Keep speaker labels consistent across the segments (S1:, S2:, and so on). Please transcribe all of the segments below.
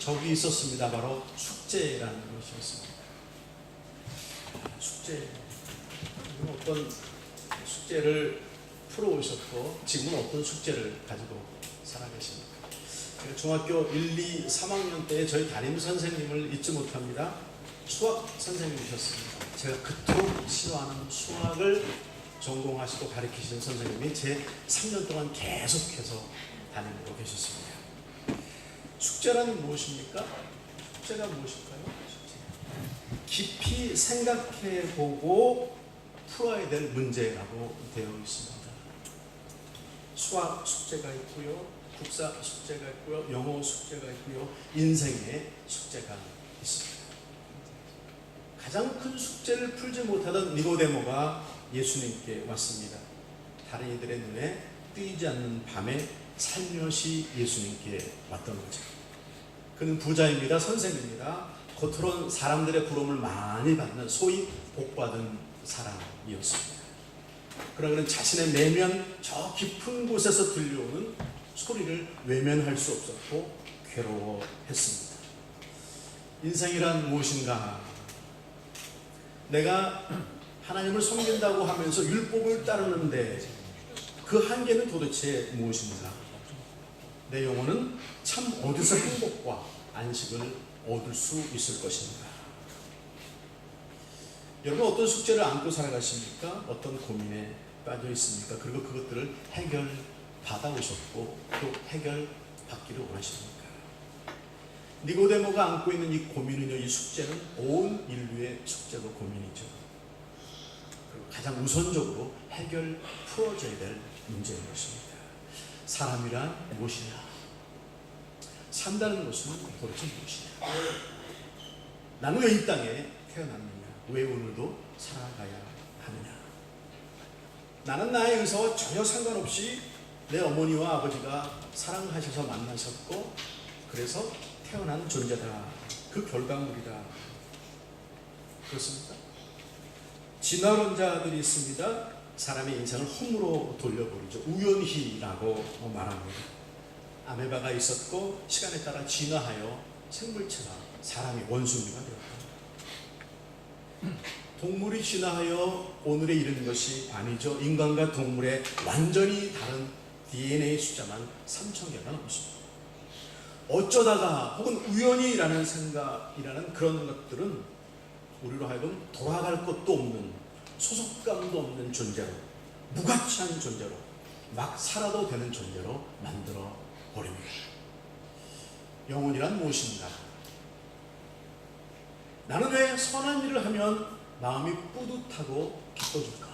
S1: 적이 있었습니다. 바로 숙제라는 것이었습니다. 숙제. 어떤 숙제를 풀어오셨고 지금은 어떤 숙제를 가지고 살아계십니까? 중학교 1, 2, 3학년 때 저희 담임 선생님을 잊지 못합니다. 수학 선생님이셨습니다. 제가 그토록 싫어하는 수학을 전공하시고 가르치신 선생님이 제 3년 동안 계속해서 다니고 계셨습니다. 숙제란 무엇입니까? 숙제가 무엇일까요? 숙제. 깊이 생각해보고 풀어야 될 문제라고 되어 있습니다. 수학 숙제가 있고요, 국사 숙제가 있고요, 영어 숙제가 있고요, 인생의 숙제가 있습니다. 가장 큰 숙제를 풀지 못하던 니고데모가 예수님께 왔습니다. 다른 이들의 눈에 띄지 않는 밤에 살며시 예수님께 왔던 거죠. 그는 부자입니다. 선생입니다. 겉으로는 사람들의 부러움을 많이 받는 소위 복받은 사람이었습니다. 그러나 그는 자신의 내면 저 깊은 곳에서 들려오는 소리를 외면할 수 없었고 괴로워했습니다. 인생이란 무엇인가? 내가 하나님을 섬긴다고 하면서 율법을 따르는데 그 한계는 도대체 무엇인가? 내 영혼은 참 어디서 행복과 안식을 얻을 수 있을 것인가? 여러분 어떤 숙제를 안고 살아가십니까? 어떤 고민에 빠져 있습니까? 그리고 그것들을 해결받아오셨고 또 해결받기를 원하십니까? 니고데모가 안고 있는 이 고민은요, 이 숙제는 온 인류의 숙제고 고민이죠. 그리고 가장 우선적으로 풀어져야 될 문제인 것입니다. 사람이란 무엇이냐? 산다는 것은 도대체 무엇이냐? 나는 왜 이 땅에 태어났느냐? 왜 오늘도 살아가야 하느냐? 나는 나의 의사와 전혀 상관없이 내 어머니와 아버지가 사랑하셔서 만나셨고 그래서 태어난 존재다. 그 결과물이다. 그렇습니까? 진화론자들이 있습니다. 사람의 인생을 홈으로 돌려버리죠. 우연히라고 말합니다. 아메바가 있었고 시간에 따라 진화하여 생물체가 사람이 원숭이가 되었다. 동물이 진화하여 오늘에 이른 것이 아니죠. 인간과 동물의 완전히 다른 DNA 숫자만 3,000개가 넘습니다. 어쩌다가 혹은 우연히라는 생각이라는 그런 것들은 우리로 하여금 돌아갈 것도 없는 소속감도 없는 존재로, 무가치한 존재로, 막 살아도 되는 존재로 만들어 버립니다. 영혼이란 무엇인가? 나는 왜 선한 일을 하면 마음이 뿌듯하고 기뻐질까?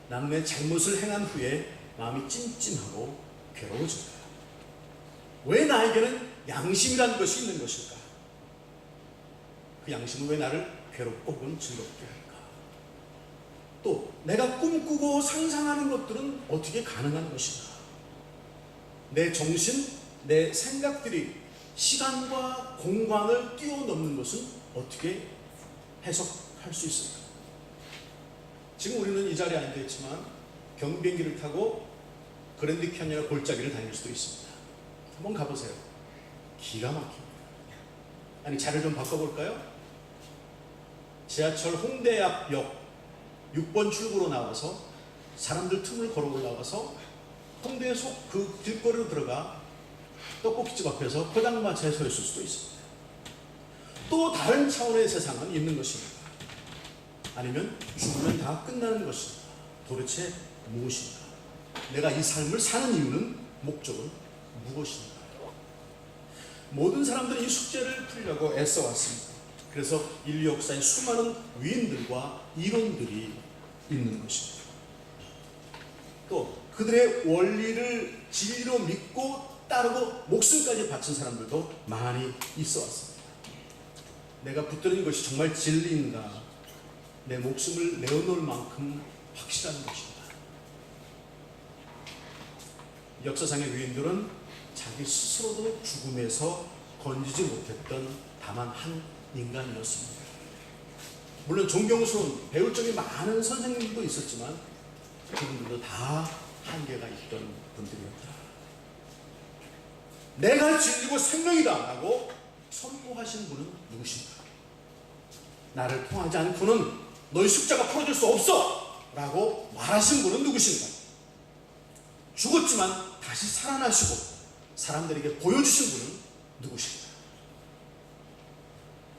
S1: 나는 왜 잘못을 행한 후에 마음이 찜찜하고 괴로워질까? 왜 나에게는 양심이라는 것이 있는 것일까? 그 양심은 왜 나를 괴롭고 혹은 즐겁게 할까? 또 내가 꿈꾸고 상상하는 것들은 어떻게 가능한 것인가? 내 정신, 내 생각들이 시간과 공간을 뛰어넘는 것은 어떻게 해석할 수 있을까? 지금 우리는 이 자리에 앉아 있지만 경비행기를 타고 그랜드 캐니언이나 골짜기를 다닐 수도 있습니다. 한번 가보세요. 기가 막힙니다. 아니, 자리를 좀 바꿔볼까요? 지하철 홍대 앞역 6번 출구로 나와서 사람들 틈을 걸어 올라와서 홍대에서 그 길거리로 들어가 떡볶이집 앞에서 포장마차에 서 있을 수도 있습니다. 또 다른 차원의 세상은 있는 것입니다. 아니면 죽으면 다 끝나는 것입니다. 도대체 무엇인가? 내가 이 삶을 사는 이유는, 목적은 무엇인가? 모든 사람들이 이 숙제를 풀려고 애써왔습니다. 그래서 인류 역사에 수많은 위인들과 이론들이 있는 것입니다. 또 그들의 원리를 진리로 믿고 따르고 목숨까지 바친 사람들도 많이 있어 왔습니다. 내가 붙들은 것이 정말 진리인가? 내 목숨을 내어놓을 만큼 확실한 것인가? 역사상의 위인들은 자기 스스로도 죽음에서 건지지 못했던 다만 한 인간이었습니다. 물론 존경스러운 배울 점이 많은 선생님들도 있었지만 그분들도 다 한계가 있던 분들이었다. 내가 진리고 생명이다 라고 선포하신 분은 누구신가? 나를 통하지 않고는 너희 숙제가 풀어질 수 없어 라고 말하신 분은 누구신가? 죽었지만 다시 살아나시고 사람들에게 보여주신 분은 누구신가?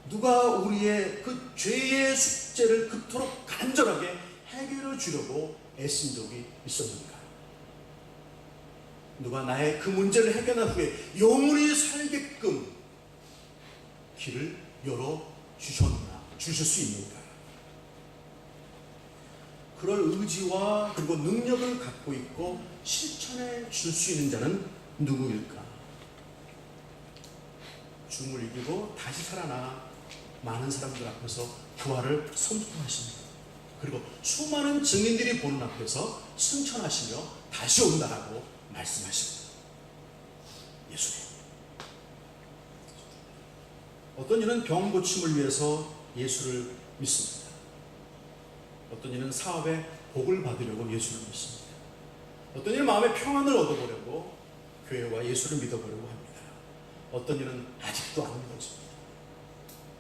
S1: 누가 우리의 그 죄의 숙제를 그토록 간절하게 해결해 주려고 애쓴 적이 있었는가? 누가 나의 그 문제를 해결한 후에 영원히 살게끔 길을 주실 수 있는가? 그럴 의지와 그리고 능력을 갖고 있고 실천해 줄 수 있는 자는 누구일까? 죽음을 이기고 다시 살아나 많은 사람들 앞에서 부활을 선포하십니다. 그리고 수많은 증인들이 보는 앞에서 승천하시며 다시 온다라고 말씀하십니다. 예수님. 어떤 이는 병 고침을 위해서 예수를 믿습니다. 어떤 이는 사업에 복을 받으려고 예수를 믿습니다. 어떤 이는 마음의 평안을 얻어보려고 교회와 예수를 믿어보려고 합니다. 어떤 이는 아직도 안 믿어집니다.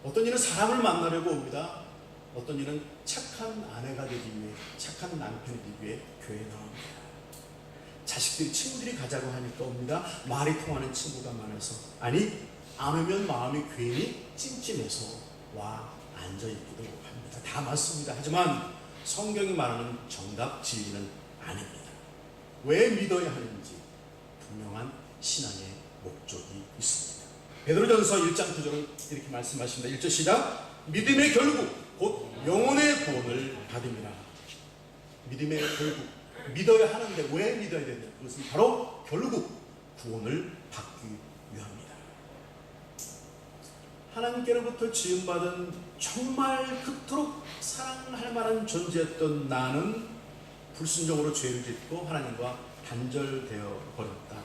S1: 어떤 이는 사람을 만나려고 옵니다. 어떤 이는 착한 아내가 되기 위해, 착한 남편이 되기 위해 교회에 나옵니다. 자식들이, 친구들이 가자고 하니까 옵니다. 말이 통하는 친구가 많아서, 아니 안 오면 마음이 괜히 찜찜해서 와 앉아있기도 합니다. 다 맞습니다. 하지만 성경이 말하는 정답 진리는 아닙니다. 왜 믿어야 하는지 분명한 신앙의 목적이 있습니다. 베드로전서 1장 9절은 이렇게 말씀하십니다. 1절 시작. 믿음의 결국 곧 영혼의 구원을 받음이라. 믿음의 결국, 믿어야 하는데 왜 믿어야 되냐? 그것은 바로 결국 구원을 받기 위함이다. 하나님께로부터 지음받은 정말 그토록 사랑할 만한 존재였던 나는 불순종으로 죄를 짓고 하나님과 단절되어 버렸다.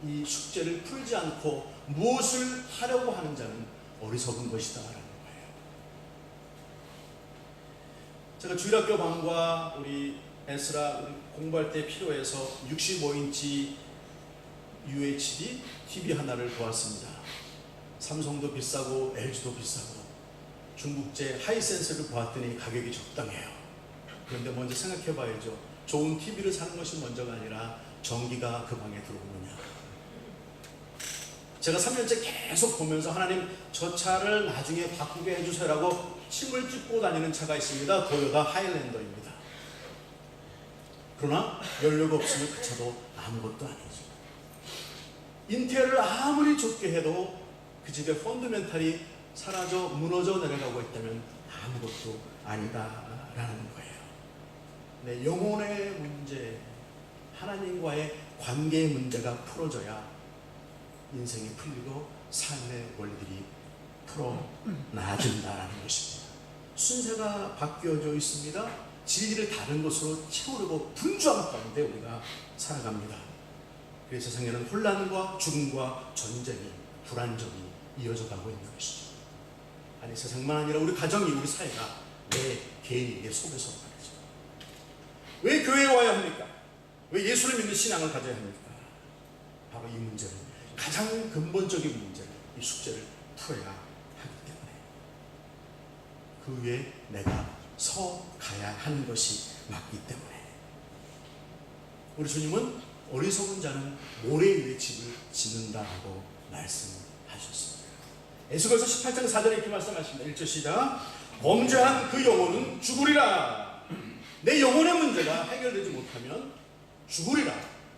S1: 이 숙제를 풀지 않고 무엇을 하려고 하는 자는 어리석은 것이다 라는 거예요. 제가 주일학교 방과 우리 에스라 공부할 때 필요해서 65인치 UHD TV 하나를 보았습니다. 삼성도 비싸고 LG도 비싸고 중국제 하이센스를 보았더니 가격이 적당해요. 그런데 먼저 생각해 봐야죠. 좋은 TV를 사는 것이 먼저가 아니라 전기가 그 방에 들어오느냐. 제가 3년째 계속 보면서 하나님 저 차를 나중에 바꾸게 해주세요라고 침을 찢고 다니는 차가 있습니다. 도요타 하일랜더입니다. 그러나 연료가 없으면 그 차도 아무것도 아니죠. 인테리어를 아무리 좋게 해도 그 집의 펀더멘탈이 사라져 무너져 내려가고 있다면 아무것도 아니다라는 거예요. 내 영혼의 문제, 하나님과의 관계의 문제가 풀어져야 인생이 풀리고 삶의 원리들이 풀어나아진다라는 것입니다. 순서가 바뀌어져 있습니다. 진리를 다른 것으로 채우려고 분주함 가운데 우리가 살아갑니다. 그래서 세상에는 혼란과 죽음과 전쟁이, 불안정이 이어져 가고 있는 것이죠. 아니 세상만 아니라 우리 가정이, 우리 사회가, 내 개인이 내 속에서 말이죠. 왜 교회에 와야 합니까? 왜 예수를 믿는 신앙을 가져야 합니까? 바로 이 문제를, 가장 근본적인 문제를, 이 숙제를 풀어야 하기 때문에 그 위에 내가 서 가야 하는 것이 맞기 때문에 우리 주님은 어리석은 자는 모래 위에 집을 짓는다라고 말씀하셨습니다. 에스겔서 18장 4절에 이렇게 말씀하십니다. 1절 시작. 범죄한 그 영혼은 죽으리라. 내 영혼의 문제가 해결되지 못하면 죽으리라.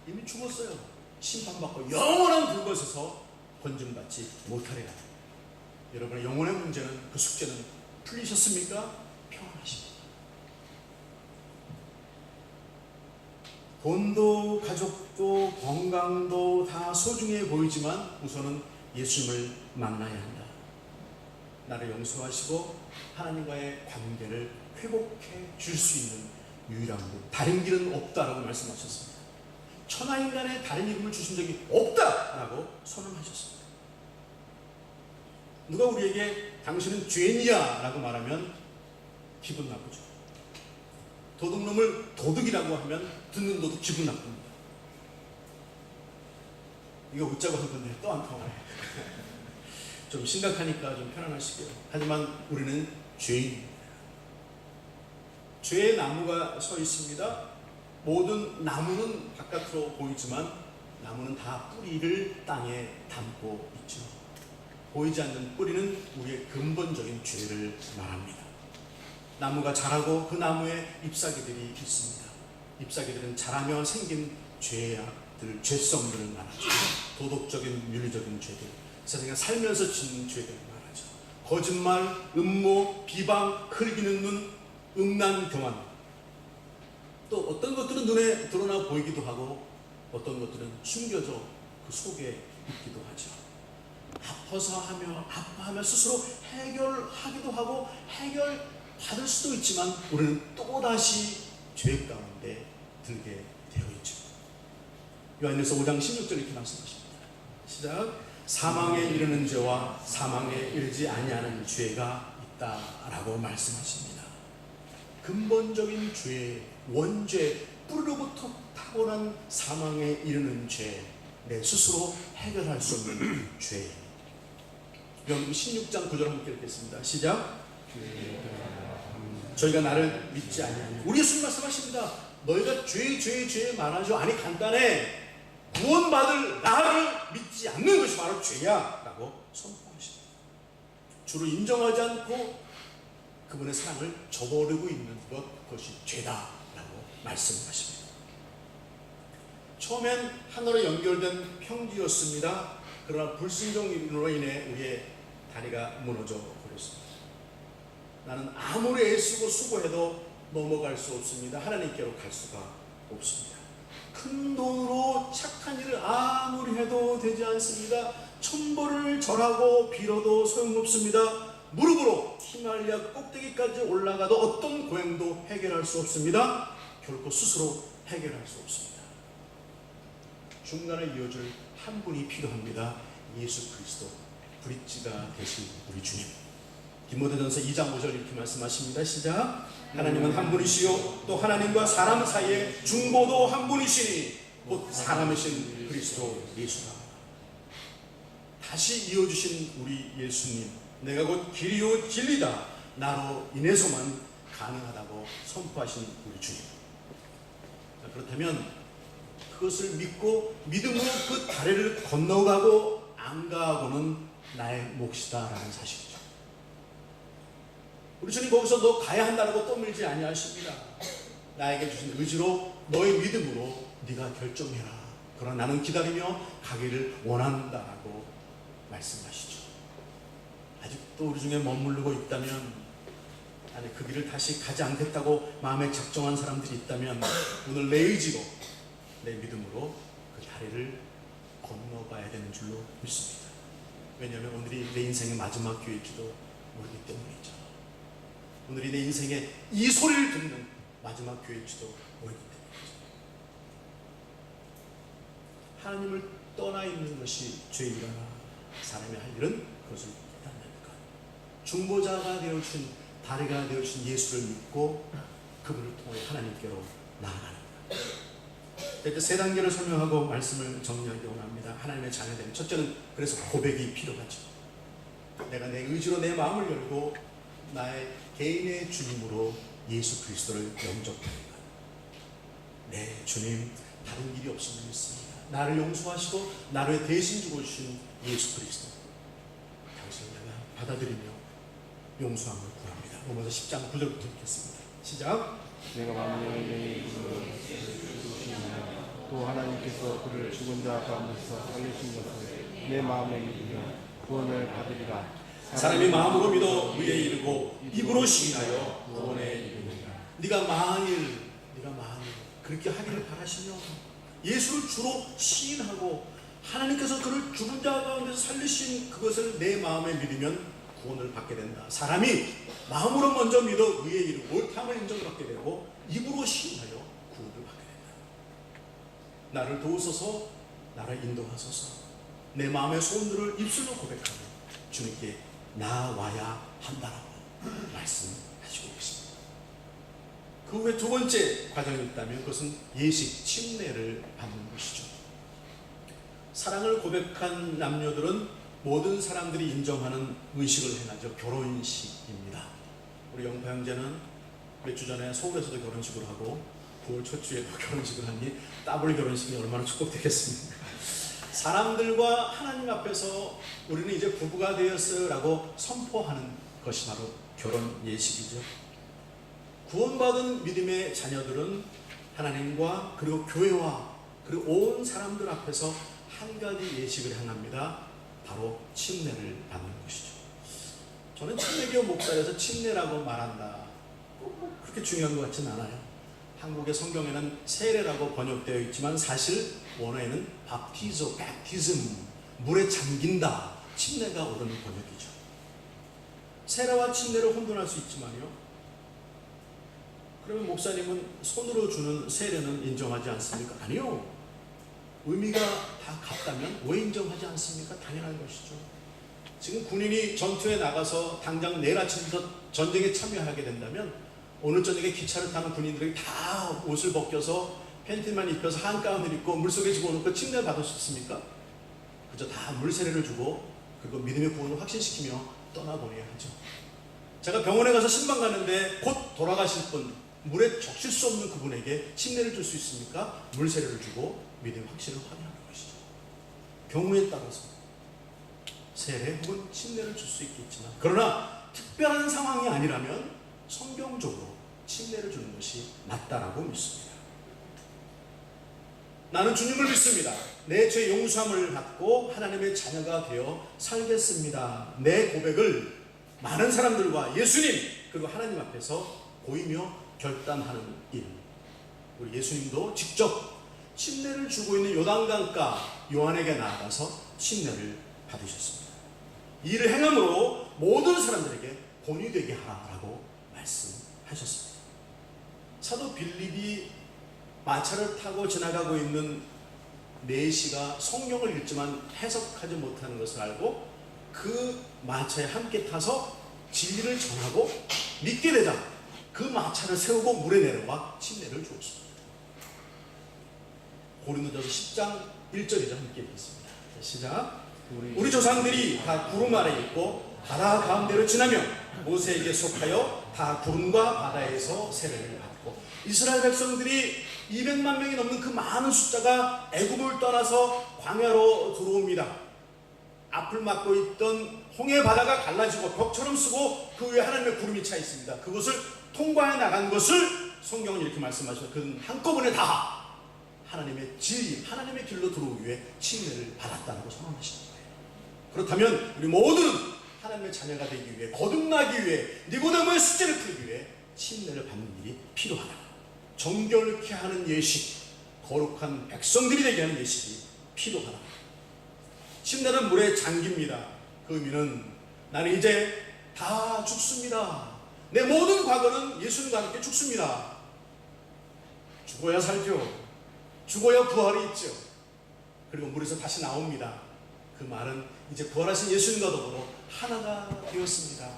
S1: 이미 죽었어요. 심판받고 영원한 그것에서 건짐받지 못하리라. 여러분의 영혼의 문제는, 그 숙제는 풀리셨습니까? 평안하십니까? 돈도 가족도 건강도 다 소중해 보이지만 우선은 예수님을 만나야 한다. 나를 용서하시고 하나님과의 관계를 회복해 줄 수 있는 유일한 길, 다른 길은 없다라고 말씀하셨습니다. 천하인간의 다른 이름을 주신 적이 없다라고 선언하셨습니다. 누가 우리에게 당신은 죄인이야 라고 말하면 기분 나쁘죠. 도둑놈을 도둑이라고 하면 듣는 너도 기분 나쁩니다. 이거 웃자고 한 건데 또 안 통하네. 좀 심각하니까 좀 편안하시게요. 하지만 우리는 죄인입니다. 죄의 나무가 서 있습니다. 모든 나무는 바깥으로 보이지만 나무는 다 뿌리를 땅에 담고 있죠. 보이지 않는 뿌리는 우리의 근본적인 죄를 말합니다. 나무가 자라고 그 나무에 잎사귀들이 있습니다. 잎사귀들은 자라며 생긴 죄악들, 죄성들을 말하죠. 도덕적인, 윤리적인 죄들, 세상에 살면서 짓는 죄들을 말하죠. 거짓말, 음모, 비방, 흘기는 눈, 음란, 교만. 또 어떤 것들은 눈에 드러나 보이기도 하고 어떤 것들은 숨겨져 그 속에 있기도 하죠. 아파하며 스스로 해결하기도 하고 해결받을 수도 있지만 우리는 또다시 죄 가운데 들게 되어 있죠. 요한일서 5장 16절 이렇게 말씀하십니다. 시작. 사망에 이르는 죄와 사망에 이르지 아니하는 죄가 있다라고 말씀하십니다. 근본적인 죄, 원죄, 뿌리로부터 타고난 사망에 이르는 죄, 내 스스로 해결할 수 없는 죄. 요한복음 16장 9절 함께 읽겠습니다. 시작. 저희가 나를 믿지 아니하니, 우리 예수님 말씀하십니다. 너희가 죄 말하죠. 아니 간단해. 구원받을 나를 믿지 않는 것이 바로 죄야 라고 선포하십니다. 주를 인정하지 않고 그분의 사랑을 저버리고 있는 그것이 죄다 라고 말씀하십니다. 처음엔 하나로 연결된 평지였습니다. 그러나 불순종으로 인해 우리의 다리가 무너져 버렸습니다. 나는 아무리 애쓰고 수고해도 넘어갈 수 없습니다. 하나님께로 갈 수가 없습니다. 큰 돈으로 착한 일을 아무리 해도 되지 않습니다. 천벌을 절하고 빌어도 소용없습니다. 무릎으로 히말리아 꼭대기까지 올라가도 어떤 고행도 해결할 수 없습니다. 결코 스스로 해결할 수 없습니다. 중간을 이어줄 한 분이 필요합니다. 예수 그리스도, 브릿지가 되신 우리 주님. 디모데전서 2장 5절 이렇게 말씀하십니다. 시작. 하나님은 한 분이시요 또 하나님과 사람 사이에 중보도 한 분이시니 곧 사람이신 그리스도 예수다. 다시 이어주신 우리 예수님, 내가 곧 길이요 진리다, 나로 인해서만 가능하다고 선포하신 우리 주님. 자, 그렇다면 그것을 믿고 믿음으로 그 다리를 건너가고 안 가고는 나의 몫이다라는 사실이죠. 우리 주님 거기서 너 가야 한다고 떠밀지 아니하십니다. 나에게 주신 의지로 너의 믿음으로 네가 결정해라. 그러나 나는 기다리며 가기를 원한다라고 말씀하시죠. 아직도 우리 중에 머무르고 있다면, 아니 그 길을 다시 가지 않겠다고 마음에 작정한 사람들이 있다면 오늘 내 의지로 내 믿음으로 그 다리를 건너가야 되는 줄로 믿습니다. 왜냐하면 오늘이 내 인생의 마지막 기회일지도 모르기 때문이죠. 오늘이 내 인생의 이 소리를 듣는 마지막 기회일지도 모르기 때문이죠. 하나님을 떠나 있는 것이 죄이라 사람이 할 일은 그것을 못한다니까. 중보자가 되어주신, 다리가 되어주신 예수를 믿고 그분을 통해 하나님께로 나아가는 것. 이렇게 세 단계를 설명하고 말씀을 정리하기 원합니다. 하나님의 자녀됨. 첫째는 그래서 고백이 필요하죠. 내가 내 의지로 내 마음을 열고 나의 개인의 주님으로 예수 그리스도를 영접하는 것. 네, 주님, 다른 길이 없음을 믿습니다. 나를 용서하시고 나를 대신 죽어주신 예수 그리스도, 당신을 내가 받아들이며 용서함을 구합니다. 로마서 10장 9절부터 읽겠습니다. 시작.
S2: 내가 만민을 내 이름으로 부르시며 또 하나님께서 그를 죽은 자 가운데서 살리신 것을 내 마음에 믿으며 구원을 받으리라.
S1: 사람이 마음으로 믿어 의에 이르고 입으로 시인하여 구원에 이르느니라. 네가 만일 그렇게 하기를 바라시며 예수를 주로 시인하고 하나님께서 그를 죽은 자 가운데서 살리신 그것을 내 마음에 믿으면 구원을 받게 된다. 사람이 마음으로 먼저 믿어 의에 이르고 옳다함을 인정받게 되고 입으로 시인하여 구원을 받게 된다. 나를 도우소서, 나를 인도하소서. 내 마음의 소원들을 입술로 고백하며 주님께 나와야 한다라고 말씀하시고 계십니다. 그 후에 두 번째 과정이 있다면 그것은 예식, 침례를 받는 것이죠. 사랑을 고백한 남녀들은 모든 사람들이 인정하는 의식을 행하죠. 결혼식입니다. 우리 영파 형제는 몇 주 전에 서울에서도 결혼식을 하고 9월 첫 주에도 결혼식을 하니 더블 결혼식이 얼마나 축복되겠습니까? 사람들과 하나님 앞에서 우리는 이제 부부가 되었어요 라고 선포하는 것이 바로 결혼 예식이죠. 구원받은 믿음의 자녀들은 하나님과 그리고 교회와 그리고 온 사람들 앞에서 한 가지 예식을 행합니다. 바로 침례를 받는 것이죠. 저는 침례교 목사라서 침례라고 말한다, 꼭 그렇게 중요한 것 같지는 않아요. 한국의 성경에는 세례라고 번역되어 있지만 사실 원어에는 밥티조, 베프티즘, 물에 잠긴다, 침례가 옳은 번역이죠. 세례와 침례를 혼돈할 수 있지만요, 그러면 목사님은 손으로 주는 세례는 인정하지 않습니까? 아니요. 의미가 다 같다면 왜 인정하지 않습니까? 당연한 것이죠. 지금 군인이 전투에 나가서 당장 내일 아침부터 전쟁에 참여하게 된다면 오늘 저녁에 기차를 타는 군인들이 다 옷을 벗겨서 팬티만 입혀서 한가운을 입고 물속에 집어넣고 침례를 받을 수 있습니까? 그저 다 물세례를 주고 그리고 믿음의 구원을 확신시키며 떠나보내야 하죠. 제가 병원에 가서 신방 가는데 곧 돌아가실 분, 물에 적실 수 없는 그분에게 침례를 줄 수 있습니까? 물세례를 주고 믿음의 확신을 확인하는 것이죠. 경우에 따라서 세례 혹은 침례를 줄 수 있겠지만, 그러나 특별한 상황이 아니라면 성경적으로 침례를 주는 것이 맞다라고 믿습니다. 나는 주님을 믿습니다. 내 죄 용서함을 받고 하나님의 자녀가 되어 살겠습니다. 내 고백을 많은 사람들과 예수님 그리고 하나님 앞에서 보이며 결단하는 일. 우리 예수님도 직접 침례를 주고 있는 요단강가 요한에게 나아가서 침례를 받으셨습니다. 이 일을 행함으로 모든 사람들에게 본이 되게 하라고 말씀하셨습니다. 사도 빌립이 마차를 타고 지나가고 있는 내시가 성경을 읽지만 해석하지 못하는 것을 알고 그 마차에 함께 타서 진리를 전하고 믿게 되자 그 마차를 세우고 물에 내려와 침례를 주었습니다. 고린도전서 10장 1절이죠. 함께 읽겠습니다. 시작. 우리 조상들이 다 구름 아래 있고 바다 가운데로 지나며 모세에게 속하여 다 구름과 바다에서 세례를 받고, 이스라엘 백성들이 200만 명이 넘는 그 많은 숫자가 애굽을 떠나서 광야로 들어옵니다. 앞을 막고 있던 홍해 바다가 갈라지고 벽처럼 쓰고 그 위에 하나님의 구름이 차 있습니다. 그것을 통과해 나간 것을 성경은 이렇게 말씀하시죠. 그는 한꺼번에 다 하나님의 진리, 하나님의 길로 들어오기 위해 침례를 받았다고 선언하시는 거예요. 그렇다면 우리 모두는 하나님의 자녀가 되기 위해, 거듭나기 위해, 니고데모의 숙제를 풀기 위해 침례를 받는 일이 필요하다. 정결케 하는 예식, 거룩한 백성들이 되게 하는 예식이 필요하다. 침례는 물에 잠깁니다. 그 의미는 나는 이제 다 죽습니다. 내 모든 과거는 예수님과 함께 죽습니다. 죽어야 살죠. 죽어야 부활이 있죠. 그리고 물에서 다시 나옵니다. 그 말은 이제 부활하신 예수님과 더불어 하나가 되었습니다.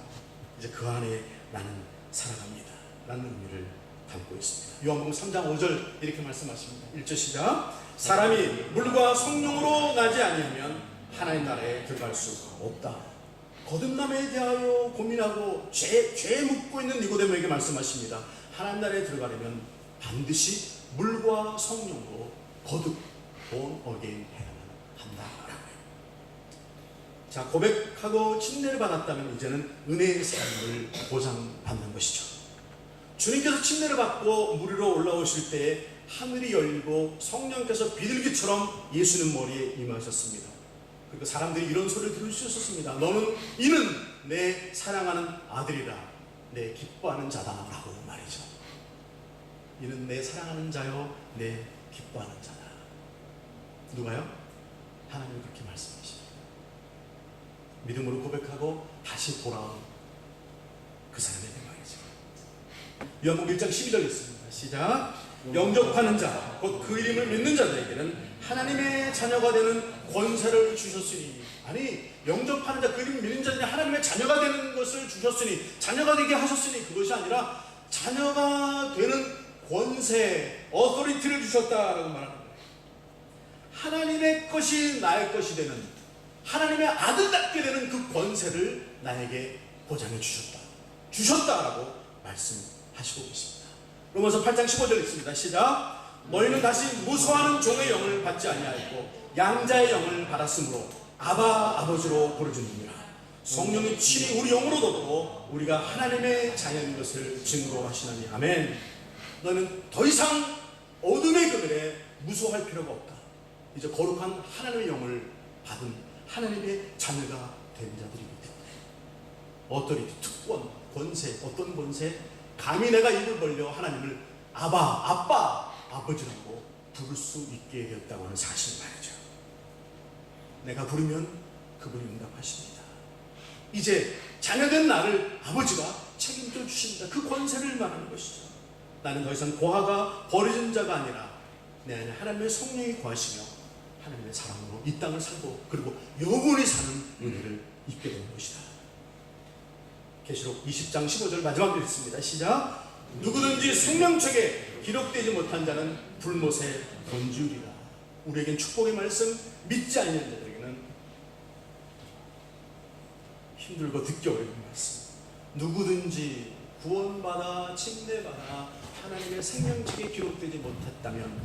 S1: 이제 그 안에 나는 살아갑니다 라는 의미를 담고 있습니다. 요한복음 3장 5절 이렇게 말씀하십니다. 1절 시작. 사람이 물과 성령으로 나지 아니하면 하나님 나라에 들어갈 수 없다. 거듭남에 대하여 고민하고 죄에 묻고 있는 니고데모에게 말씀하십니다. 하나님 나라에 들어가려면 반드시 물과 성령으로 거듭 born again 해야만 한다라고요. 자, 고백하고 침례를 받았다면 이제는 은혜의 삶을 보장받는 것이죠. 주님께서 침례를 받고 물 위로 올라오실 때에 하늘이 열리고 성령께서 비둘기처럼 예수님 머리에 임하셨습니다. 그리고 사람들이 이런 소리를 들을 수 있었습니다. 이는 내 사랑하는 아들이라, 내 기뻐하는 자다라고 말이죠. 이는 내 사랑하는 자요, 내 기뻐하는 자다. 누가요? 하나님이 그렇게 말씀하십니다. 믿음으로 고백하고 다시 돌아온 그 사람에게 말이죠. 요한복음 1장 12절 있습니다. 시작. 영접하는 자, 곧 그 이름을 믿는 자들에게는 하나님의 자녀가 되는 권세를 주셨으니. 아니, 영접하는 자, 그 이름을 믿는 자들이 하나님의 자녀가 되는 것을 주셨으니, 자녀가 되게 하셨으니, 그것이 아니라 자녀가 되는 권세, 어토리티를 주셨다라고 말하는 거예요. 하나님의 것이 나의 것이 되는, 하나님의 아들답게 되는 그 권세를 나에게 보장해 주셨다라고 말씀하시고 계십니다. 로마서 8장 15절 있습니다. 시작. 너희는 다시 무수하는 종의 영을 받지 아니하였고 양자의 영을 받았으므로 아바 아버지로 부르짖느니라. 성령이 친히 우리 영으로 돋고 우리가 하나님의 자녀인 것을 증거로 하시나니. 아멘. 너는 더 이상 어둠의 그늘에 무수할 필요가 없다. 이제 거룩한 하나님의 영을 받은 하나님의 자녀가 된 자들이기 때문에 어떠리티, 특권, 권세, 어떤 권세, 감히 내가 입을 벌려 하나님을 아바, 아빠, 아버지라고 부를 수 있게 되었다고 하는 사실 말이죠. 내가 부르면 그분이 응답하십니다. 이제 자녀된 나를 아버지가 책임져 주십니다. 그 권세를 말하는 것이죠. 나는 더 이상 고아가 버려진 자가 아니라 내 안에 하나님의 성령이 거하시며 하나님의 사랑으로 이 땅을 살고 그리고 영원히 사는 은혜를 입게 되는 것이다. 계시록 20장 15절 마지막 절 있습니다. 시작. 누구든지 생명책에 기록되지 못한 자는 불못에 던지우리라. 우리에겐 축복의 말씀 믿지 않는 자들에게는 힘들고 듣기 어려운 말씀. 누구든지 구원받아 침례받아 하나님의 생명책에 기록되지 못했다면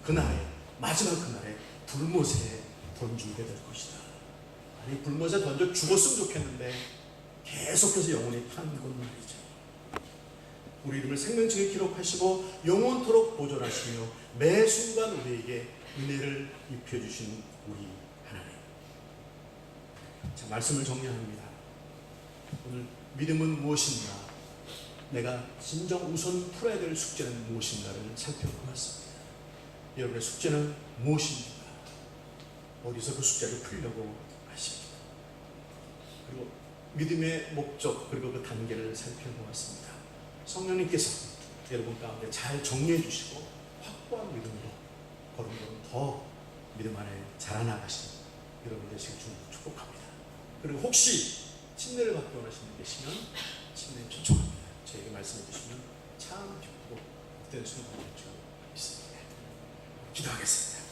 S1: 그날에, 마지막 그날에 불못에 던지게 될 것이다. 아니, 불못에 던져 죽었으면 좋겠는데 계속해서 영원히 타는 건 말이죠. 우리 이름을 생명책에 기록하시고 영원토록 보존하시며 매 순간 우리에게 은혜를 입혀주신 우리 하나님. 자, 말씀을 정리합니다. 오늘 믿음은 무엇인가, 내가 진정 우선 풀어야 될 숙제는 무엇인가를 살펴보았습니다. 여러분의 숙제는 무엇입니까? 어디서 그 숙제를 풀려고 하십니까? 그리고 믿음의 목적, 그리고 그 단계를 살펴보았습니다. 성령님께서 여러분 가운데 잘 정리해 주시고 확고한 믿음으로 걸음걸음 더 믿음 안에 자라나가시는 여러분 되시길 축복합니다. 그리고 혹시 침례를 받기 원하시는 분 계시면 침례 초청합니다. 저에게 말씀해 주시면 참 기쁘고 복된 순간이 줄 있습니다. 기도하겠습니다.